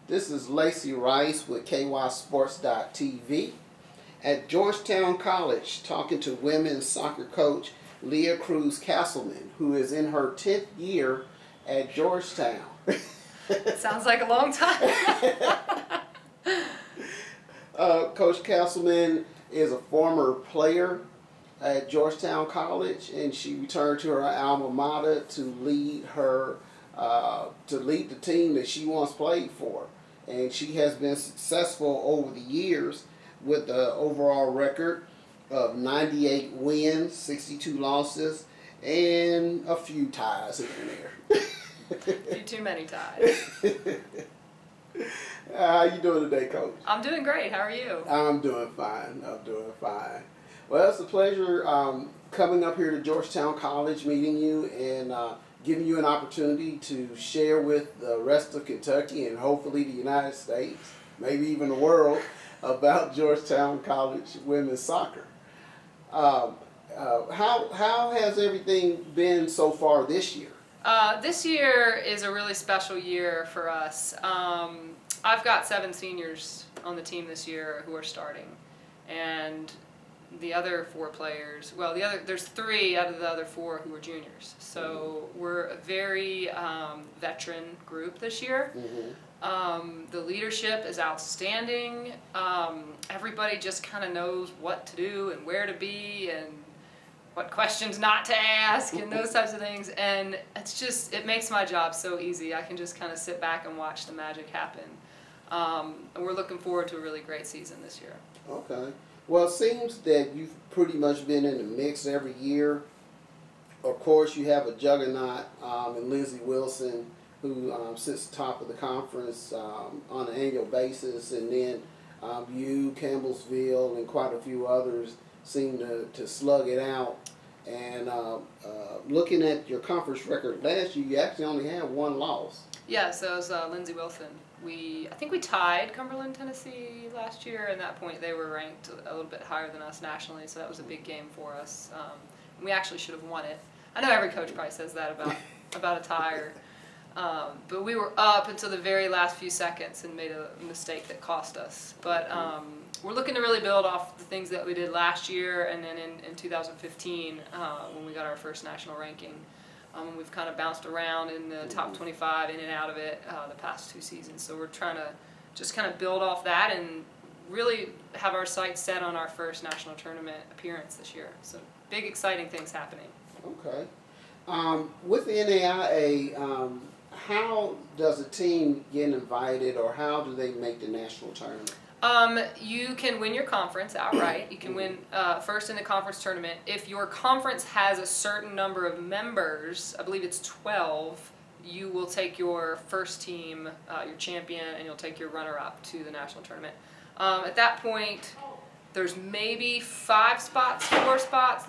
This is Lacey Rice with KYSports.tv at Georgetown College, talking to women's soccer coach Leah Cruz Castleman, who is in her 10th year at Georgetown. Sounds like a long time. Coach Castleman is a former player at Georgetown College, and she returned to her alma mater to lead the team that she once played for. And she has been successful over the years with the overall record of 98 wins, 62 losses, and a few ties here and there. A few too many ties. How you doing today, Coach? I'm doing great. How are you? I'm doing fine. Well, it's a pleasure coming up here to Georgetown College, meeting you, and giving you an opportunity to share with the rest of Kentucky and hopefully the United States, maybe even the world, about Georgetown College women's soccer. How has everything been so far this year? This year is a really special year for us. I've got 7 seniors on the team this year who are starting, and the other 4 players, well, there's 3 out of the other 4 who are juniors. So we're a very veteran group this year. The leadership is outstanding. Everybody just kind of knows what to do and where to be and what questions not to ask and those types of things. And it makes my job so easy. I can just kind of sit back and watch the magic happen. And we're looking forward to a really great season this year. Okay. Well, it seems that you've pretty much been in the mix every year. Of course, you have a juggernaut in Lindsey Wilson, who sits top of the conference on an annual basis, and then you, Campbellsville, and quite a few others seem to slug it out. And looking at your conference record last year, you actually only had 1 loss. Yeah, so it was Lindsey Wilson. I think we tied Cumberland, Tennessee last year. At that point, they were ranked a little bit higher than us nationally, so that was a big game for us. And we actually should have won it. I know every coach probably says that about a tie, but we were up until the very last few seconds and made a mistake that cost us. But we're looking to really build off the things that we did last year, and then in 2015 when we got our first national ranking. We've kind of bounced around in the top 25, in and out of it, the past 2 seasons. So we're trying to just kind of build off that and really have our sights set on our first national tournament appearance this year. So big, exciting things happening. Okay. With the NAIA, how does a team get invited, or how do they make the national tournament? You can win your conference outright. You can win first in the conference tournament. If your conference has a certain number of members, I believe it's 12, you will take your first team, your champion, and you'll take your runner-up to the national tournament. At that point, there's maybe 4 spots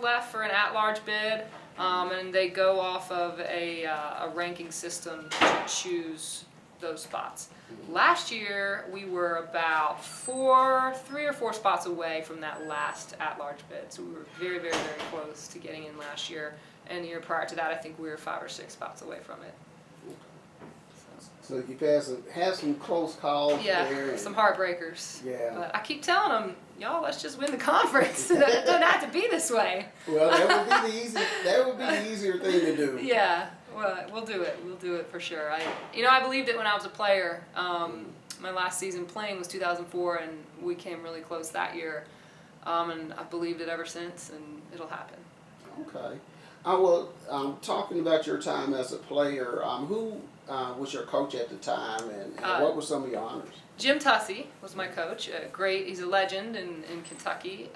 left for an at-large bid, and they go off of a ranking system to choose those spots. Last year, we were about 3 or 4 spots away from that last at-large bid. So we were very, very, very close to getting in last year. And the year prior to that, I think we were 5 or 6 spots away from it. So you had some close calls there. Yeah, some heartbreakers. Yeah. But I keep telling them, y'all, let's just win the conference. It doesn't have to be this way. Well, that would be the easier thing to do. Yeah. Well, we'll do it. We'll do it for sure. I believed it when I was a player. My last season playing was 2004, and we came really close that year. And I've believed it ever since, and it'll happen. Okay. Talking about your time as a player, who was your coach at the time, and what were some of your honors? Jim Tussey was my coach. Great. He's a legend in Kentucky.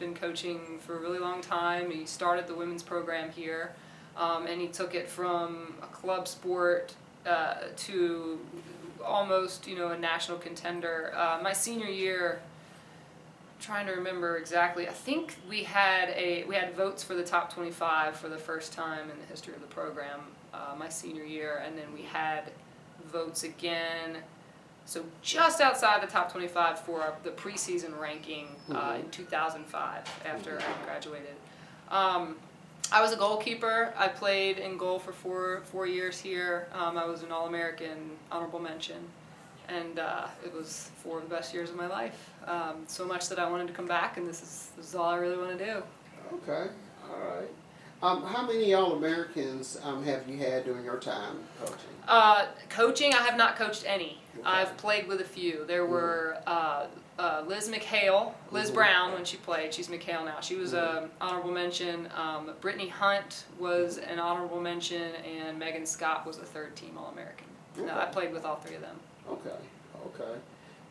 Been coaching for a really long time. He started the women's program here. And he took it from a club sport to almost, a national contender. My senior year, I'm trying to remember exactly. I think we had votes for the top 25 for the first time in the history of the program my senior year, and then we had votes again. So just outside the top 25 for the preseason ranking in 2005 after I graduated. I was a goalkeeper. I played in goal for four years here. I was an All-American honorable mention, and it was 4 of the best years of my life. So much that I wanted to come back, and this is all I really want to do. Okay, all right. How many All-Americans have you had during your time coaching? Coaching, I have not coached any. Okay. I've played with a few. There were Liz McHale, Liz Brown when she played. She's McHale now. She was an honorable mention. Brittany Hunt was an honorable mention, and Megan Scott was a third-team All-American. Okay. No, I played with all 3 of them. Okay.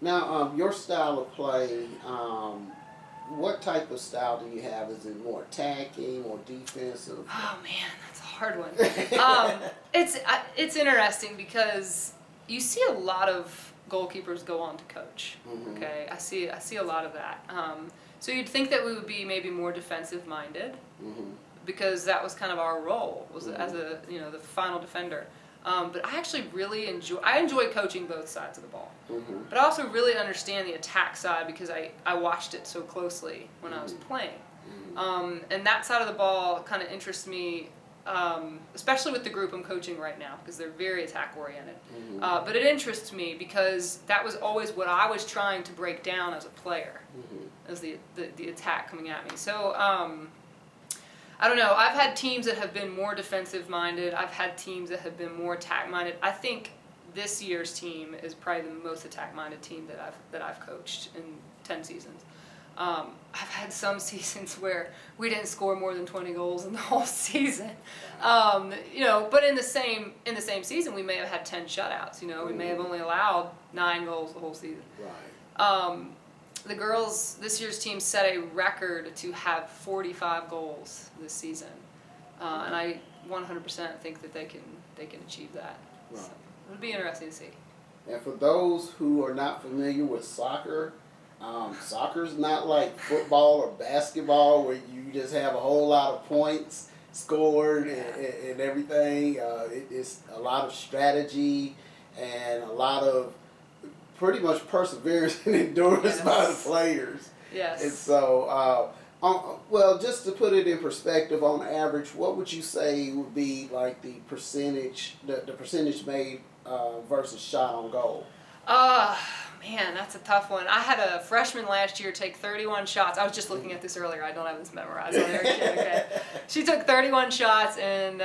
Now, your style of play, what type of style do you have? Is it more attacking, more defensive? Oh man, that's a hard one. It's interesting because you see a lot of goalkeepers go on to coach. Mm-hmm. Okay, I see a lot of that. So you'd think that we would be maybe more defensive minded, Mm-hmm. because that was kind of our role, was Mm-hmm. as a the final defender. But I actually really enjoy coaching both sides of the ball. Mm-hmm. But I also really understand the attack side because I watched it so closely when I was playing. And that side of the ball kind of interests me, especially with the group I'm coaching right now, because they're very attack oriented. Mm-hmm. But it interests me because that was always what I was trying to break down as a player, as the attack coming at me. So I don't know. I've had teams that have been more defensive minded. I've had teams that have been more attack minded. I think this year's team is probably the most attack minded team that I've coached in 10 seasons. I've had some seasons where we didn't score more than 20 goals in the whole season. But in the same season we may have had 10 shutouts. We may have only allowed 9 goals the whole season. Right. The girls, this year's team set a record to have 45 goals this season, and I 100% think that they can achieve that. Right. So it would be interesting to see. And for those who are not familiar with soccer, soccer's not like football or basketball where you just have a whole lot of points scored and everything. It's a lot of strategy and a lot of pretty much perseverance and endurance by the players. Yes. And so, well, just to put it in perspective, on average, what would you say would be like the percentage made versus shot on goal? Man, that's a tough one. I had a freshman last year take 31 shots. I was just looking at this earlier. I don't have this memorized. Okay. She took 31 shots, and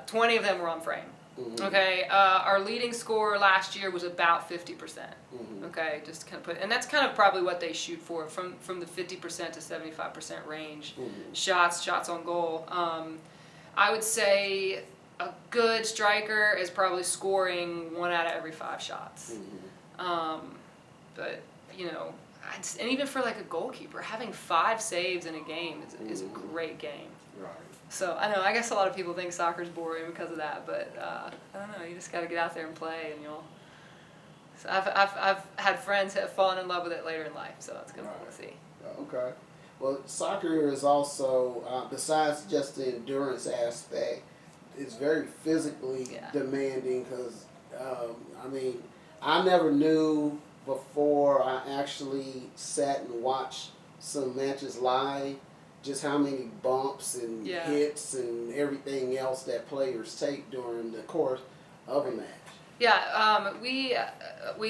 20 of them were on frame. Mm-hmm. Okay, our leading scorer last year was about 50%. Mm-hmm. Okay, just kind of and that's kind of probably what they shoot for, from the 50% to 75% range. Mm-hmm. Shots on goal. I would say a good striker is probably scoring 1 out of every 5 shots. Mm-hmm. But and even for like a goalkeeper, having 5 saves in a game is a great game. Right. So I know, I guess a lot of people think soccer's boring because of that, but I don't know. You just got to get out there and play, and you'll. So I've had friends that have fallen in love with it later in life, so it's gonna be cool to see. Okay. Well, soccer is also, besides just the endurance aspect, it's very physically demanding because, I never knew before I actually sat and watched some matches live just how many bumps and hits and everything else that players take during the course of a match. Yeah, we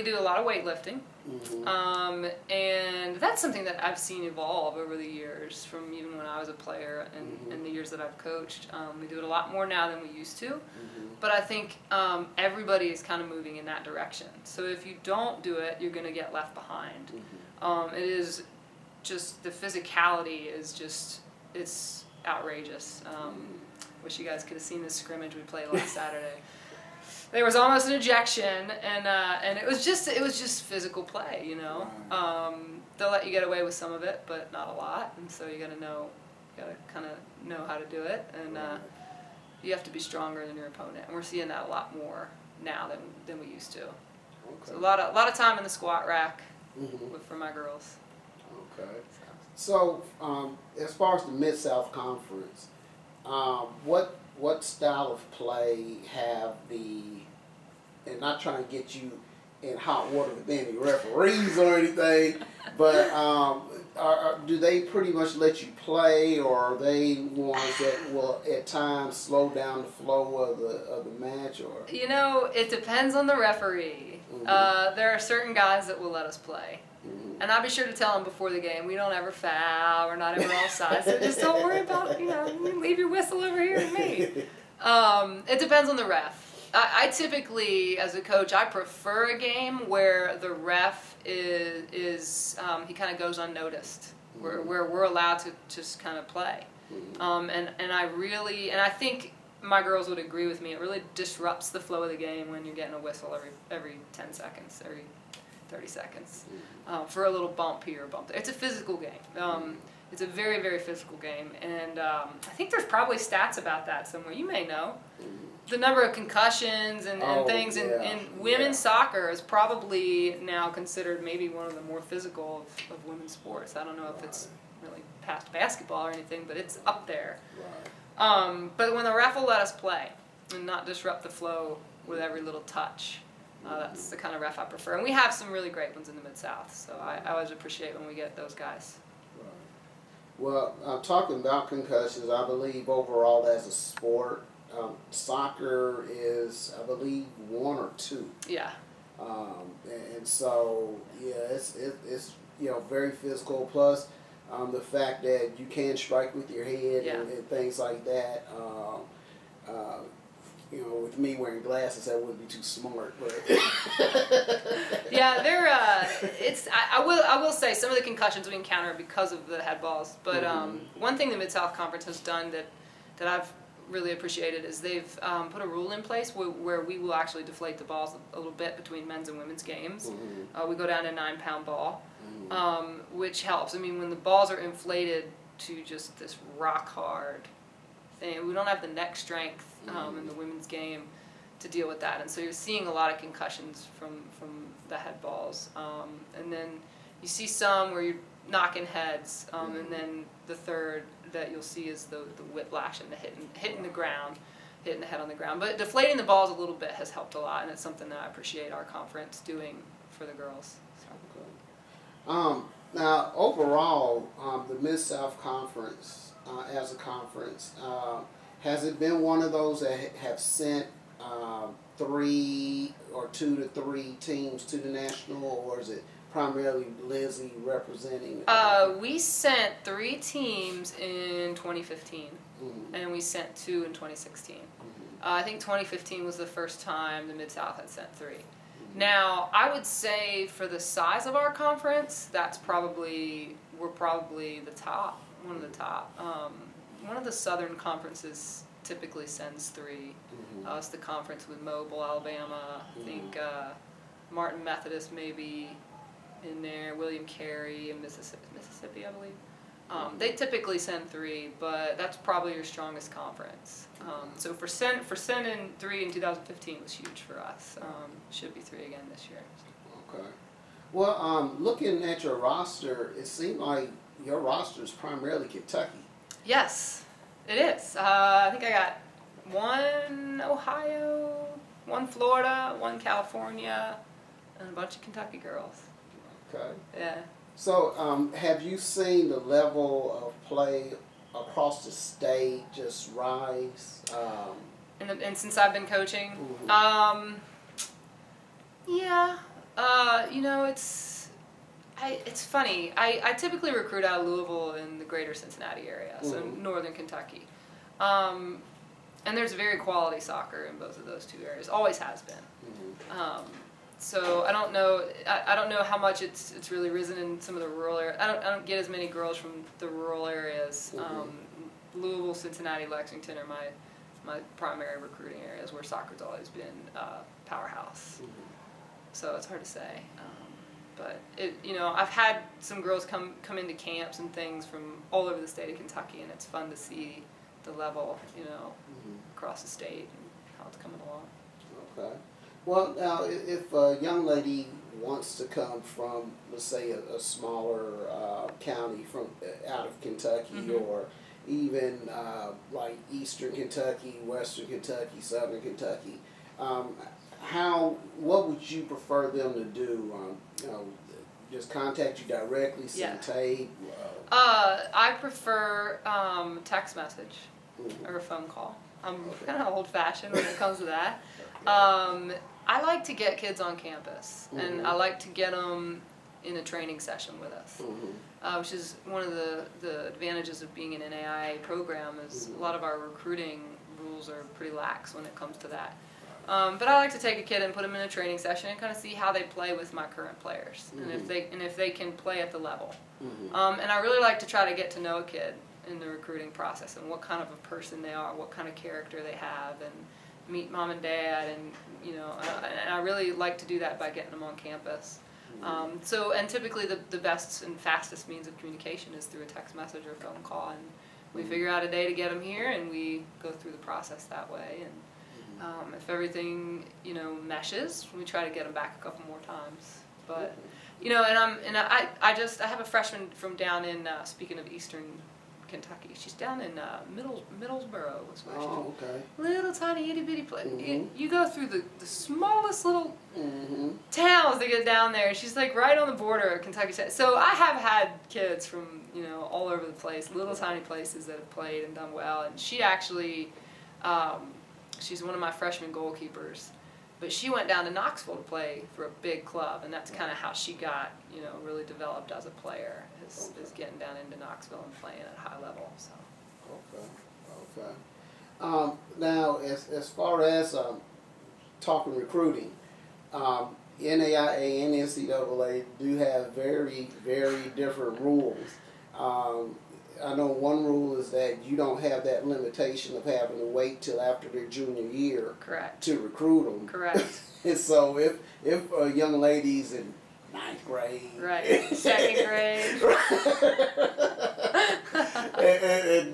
do a lot of weightlifting. Mm-hmm. And that's something that I've seen evolve over the years, from even when I was a player and the years that I've coached. We do it a lot more now than we used to, but I think everybody is kind of moving in that direction. So if you don't do it, you're going to get left behind. It is just, the physicality is just, it's outrageous. Wish you guys could have seen this scrimmage we played last Saturday. There was almost an ejection, and it was just physical play, They'll let you get away with some of it, but not a lot, and so you gotta kind of know how to do it, and you have to be stronger than your opponent, and we're seeing that a lot more now than we used to. Okay. So a lot of time in the squat rack for my girls. Okay. So as far as the Mid-South Conference, what style of play have and not trying to get you in hot water with any referees or anything, but do they pretty much let you play, or are they ones that will at times slow down the flow of the match? Or it depends on the referee. There are certain guys that will let us play. And I'll be sure to tell them before the game, we don't ever foul, we're not ever offside, so just don't worry about, leave your whistle over here with me. It depends on the ref. I typically, as a coach, I prefer a game where the ref is he kind of goes unnoticed, where we're allowed to just kind of play. And I think my girls would agree with me, it really disrupts the flow of the game when you're getting a whistle every 10 seconds, every 30 seconds, for a little bump here or bump there. It's a physical game. It's a very, very physical game, and I think there's probably stats about that somewhere. You may know. The number of concussions and things in women's soccer is probably now considered maybe one of the more physical of women's sports. I don't know if it's really past basketball or anything, but it's up there. But when the ref will let us play and not disrupt the flow with every little touch, that's the kind of ref I prefer. And we have some really great ones in the Mid-South, so I always appreciate when we get those guys. Well, talking about concussions, I believe overall as a sport, soccer is, I believe, 1 or 2. Yeah. And so, it's very physical. Plus, the fact that you can strike with your head and things like that. With me wearing glasses, that wouldn't be too smart. But yeah, I will say some of the concussions we encounter are because of the head balls. But one thing the Mid-South Conference has done that I've really appreciated is they've put a rule in place where we will actually deflate the balls a little bit between men's and women's games. We go down to a 9-pound ball, which helps. I mean, when the balls are inflated to just this rock hard thing, we don't have the neck strength in the women's game to deal with that, and so you're seeing a lot of concussions from the head balls, and then you see some where you're knocking heads, and then the third that you'll see is the whiplash and the hitting the ground, hitting the head on the ground. But deflating the balls a little bit has helped a lot, and it's something that I appreciate our conference doing for the girls. So. Now, overall, the Mid-South Conference, as a conference, has it been one of those that have sent 2 to 3 teams to the national, or is it primarily Lizzie representing? We sent 3 teams in 2015, and we sent 2 in 2016. I think 2015 was the first time the Mid-South had sent 3. Now, I would say for the size of our conference, we're probably the top, one of the top. One of the Southern conferences typically sends 3. It's the conference with Mobile, Alabama. I think Martin Methodist maybe in there, William Carey in Mississippi, I believe. They typically send 3, but that's probably your strongest conference. So for sending 3 in 2015 was huge for us. Should be 3 again this year. Okay. Well, looking at your roster, it seemed like your roster is primarily Kentucky. Yes, it is. I think I got 1 Ohio, 1 Florida, 1 California, and a bunch of Kentucky girls. Okay. Yeah. So, have you seen the level of play across the state just rise? And since I've been coaching, yeah. It's funny. I typically recruit out of Louisville in the greater Cincinnati area, so northern Kentucky. And there's very quality soccer in both of those 2 areas. Always has been. So I don't know how much it's really risen in some of the rural areas. I don't get as many girls from the rural areas. Louisville, Cincinnati, Lexington are my primary recruiting areas where soccer's always been powerhouse. So it's hard to say. But I've had some girls come into camps and things from all over the state of Kentucky, and it's fun to see the level, across the state and how it's coming along. Okay. Well, now, if a young lady wants to come from, let's say, a smaller county from out of Kentucky, or even like Eastern Kentucky, Western Kentucky, Southern Kentucky, what would you prefer them to do? Just contact you directly, send tape? I prefer text message or a phone call. I'm kind of old-fashioned when it comes to that. I like to get kids on campus, and I like to get them in a training session with us, which is one of the advantages of being an NAIA program is a lot of our recruiting rules are pretty lax when it comes to that. But I like to take a kid and put them in a training session and kind of see how they play with my current players, and if they can play at the level. And I really like to try to get to know a kid in the recruiting process and what kind of a person they are, what kind of character they have, and meet mom and dad, and and I really like to do that by getting them on campus. And typically the best and fastest means of communication is through a text message or a phone call, and we figure out a day to get them here, and we go through the process that way. And if everything meshes, we try to get them back a couple more times. But I have a freshman from down in speaking of Eastern Kentucky. She's down in Middlesboro, is where she's. Okay. Little tiny itty bitty place. You go through the smallest little towns to get down there. She's like right on the border of Kentucky. So I have had kids from all over the place, little tiny places that have played and done well. And she actually, she's one of my freshman goalkeepers. But she went down to Knoxville to play for a big club, and that's kind of how she got, really developed as a player, is getting down into Knoxville and playing at a high level. So. Okay. Now, as far as talking recruiting, NAIA and NCAA do have very, very different rules. I know one rule is that you don't have that limitation of having to wait till after their junior year to recruit them. Correct. And so if a young lady's in 9th grade, right, 2nd grade, and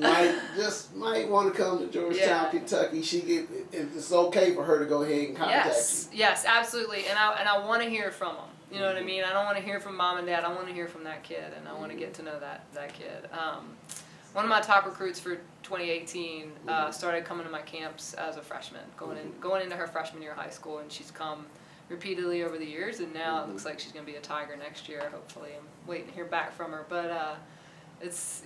might want to come to Georgetown, Kentucky, it's okay for her to go ahead and contact you. Yes, absolutely, and I want to hear from them. You know what I mean? I don't want to hear from mom and dad. I want to hear from that kid, and I want to get to know that kid. One of my top recruits for 2018 started coming to my camps as a freshman, going into her freshman year of high school, and she's come repeatedly over the years, and now it looks like she's going to be a Tiger next year. Hopefully, I'm waiting to hear back from her, but it's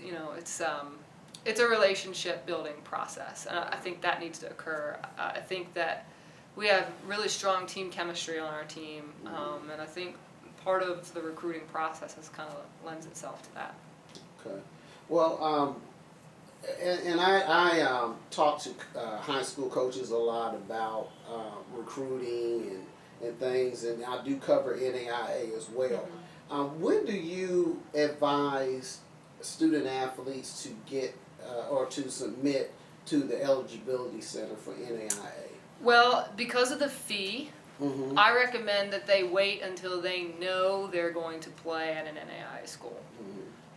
a relationship building process, and I think that needs to occur. I think that we have really strong team chemistry on our team, and I think part of the recruiting process has kind of lends itself to that. Okay. Well, and I talk to high school coaches a lot about recruiting and things, and I do cover NAIA as well. When do you advise student athletes to get or to submit to the eligibility center for NAIA? Well, because of the fee, I recommend that they wait until they know they're going to play at an NAIA school.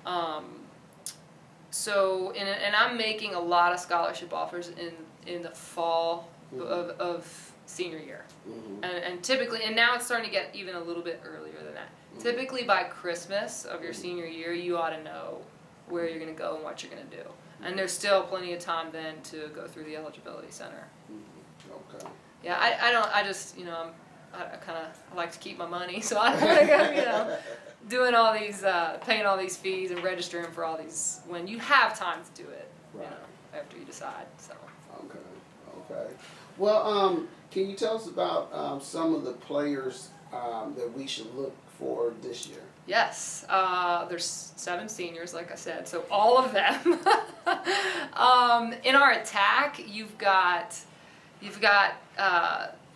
And I'm making a lot of scholarship offers in the fall of senior year, and typically, and now it's starting to get even a little bit earlier than that. Typically, by Christmas of your senior year, you ought to know where you're going to go and what you're going to do, and there's still plenty of time then to go through the eligibility center. Okay. Yeah, I like to keep my money, so I don't want to go, doing all these, paying all these fees and registering for all these when you have time to do it, after you decide. So. Okay. Well, can you tell us about some of the players that we should look for this year? Yes, there's 7 seniors, like I said, so all of them. In our attack, you've got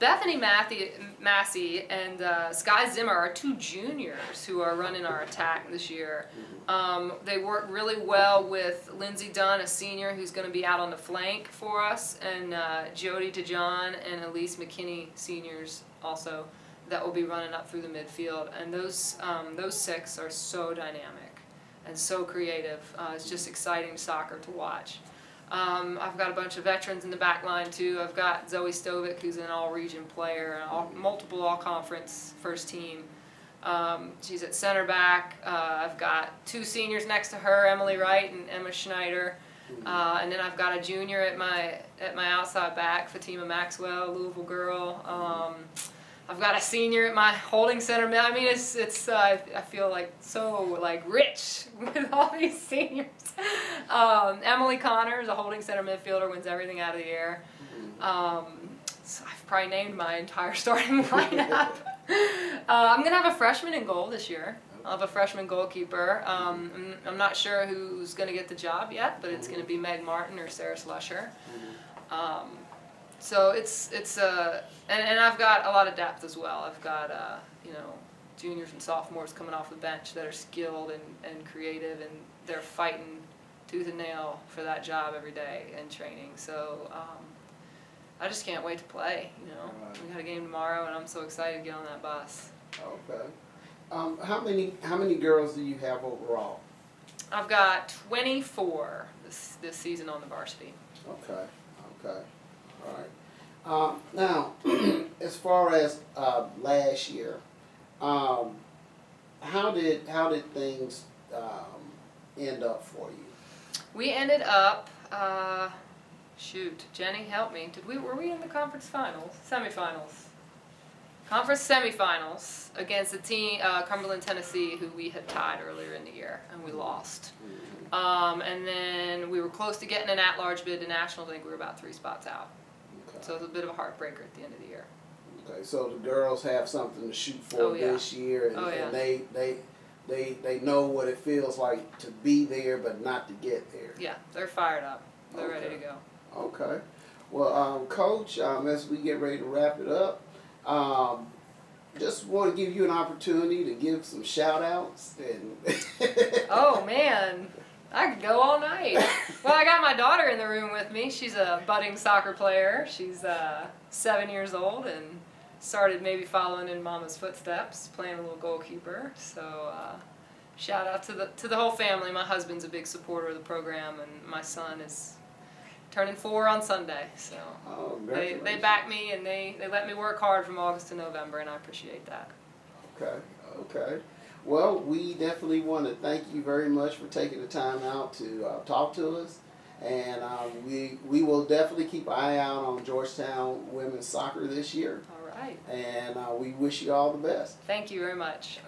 Bethany Massey and Sky Zimmer are 2 juniors who are running our attack this year. They work really well with Lindsey Dunn, a senior who's going to be out on the flank for us, and Jody DeJohn and Elise McKinney, seniors also, that will be running up through the midfield. And those 6 are so dynamic and so creative. It's just exciting soccer to watch. I've got a bunch of veterans in the back line too. I've got Zoe Stovic, who's an all-region player, multiple all-conference first team. She's at center back. I've got 2 seniors next to her, Emily Wright and Emma Schneider. And then I've got a junior at my outside back, Fatima Maxwell, Louisville girl. I've got a senior at my holding center. I mean, it's I feel like so like rich with all these seniors. Emily Connor is a holding center midfielder, wins everything out of the air. So I've probably named my entire starting lineup. I'm gonna have a freshman in goal this year. I'll have a freshman goalkeeper. I'm not sure who's gonna get the job yet, but it's gonna be Meg Martin or Sarah Slusher. So and I've got a lot of depth as well. I've got juniors and sophomores coming off the bench that are skilled and creative, and they're fighting tooth and nail for that job every day in training. So I just can't wait to play. We got a game tomorrow, and I'm so excited to get on that bus. Okay. How many girls do you have overall? I've got 24 this season on the varsity. Okay. All right. Now, as far as last year, how did things end up for you? We ended up. Jenny, help me. Were we in the conference finals? Semifinals. Conference semifinals against a team, Cumberland, Tennessee, who we had tied earlier in the year, and we lost. And then we were close to getting an at-large bid to nationals. I think we were about 3 spots out. Okay. So it was a bit of a heartbreaker at the end of the year. Okay, so the girls have something to shoot for this year, and, and they know what it feels like to be there, but not to get there. Yeah, they're fired up. They're ready to go. Okay. Well, Coach, as we get ready to wrap it up, just want to give you an opportunity to give some shout-outs. Oh, man. I could go all night. Well, I got my daughter in the room with me. She's a budding soccer player. She's 7 years old and started maybe following in Mama's footsteps, playing a little goalkeeper. So shout out to the whole family. My husband's a big supporter of the program, and my son is turning 4 on Sunday. So they back me, and they let me work hard from August to November, and I appreciate that. Okay. Well, we definitely want to thank you very much for taking the time out to talk to us, and we will definitely keep an eye out on Georgetown women's soccer this year. All right. And we wish you all the best. Thank you very much.